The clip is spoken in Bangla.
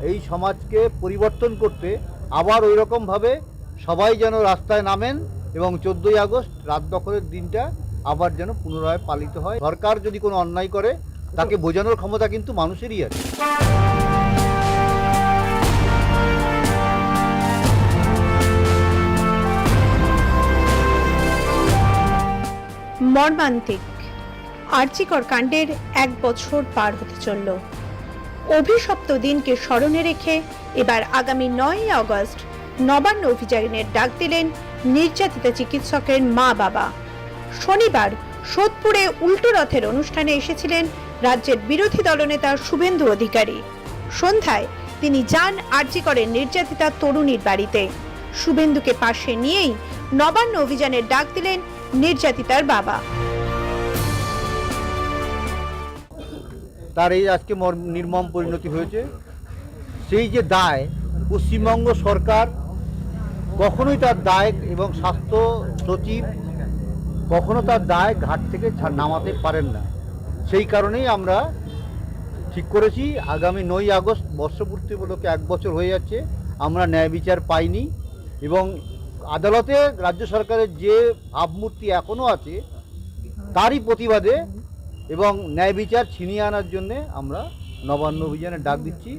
এই সমাজকে পরিবর্তন করতে আবার ওই রকমভাবে সবাই যেন রাস্তায় নামেন এবং 14ই আগস্ট রাত দখলের দিনটা আবার যেন পুনরায় পালিত হয়। সরকার যদি কোনো অন্যায় করে তাকে বোঝানোর ক্ষমতা কিন্তু মানুষেরই আছে। মর্মান্তিক আরজিকর কাণ্ডের 1 বছর পার হতে চলল। অভিশপ্ত দিনকে স্মরণে রেখে এবার আগামী 9ই আগস্ট নবান্ন অভিযানের ডাক দিলেন নির্যাতিতা চিকিৎসকের মা বাবা। শনিবার সোদপুরে উল্টো রথের অনুষ্ঠানে এসেছিলেন রাজ্যের বিরোধী দলনেতা শুভেন্দু অধিকারী। সন্ধ্যায় তিনি যান আরজিকরের নির্যাতিতা তরুণীর বাড়িতে। শুভেন্দুকে পাশে নিয়েই নবান্ন অভিযানের ডাক দিলেন নির্যাতিতার বাবা। তার এই আজকে নির্মম পরিণতি হয়েছে। সেই যে দায় পশ্চিমবঙ্গ সরকার কখনোই তার দায় এবং স্বাস্থ্য সচিব কখনো তার দায় ঘাট থেকে নামাতে পারেন না। সেই কারণেই আমরা ঠিক করেছি আগামী 9ই আগস্ট বর্ষপূর্তি উপলক্ষে 1 বছর হয়ে যাচ্ছে, আমরা ন্যায় বিচার পাইনি এবং আদালতে রাজ্য সরকারের যে ভাবমূর্তি এখনও আছে তারই প্রতিবাদে এবং ন্যায় বিচার ছিনিয়ে আনার জন্যে আমরা নবান্ন অভিযানে ডাক দিচ্ছি।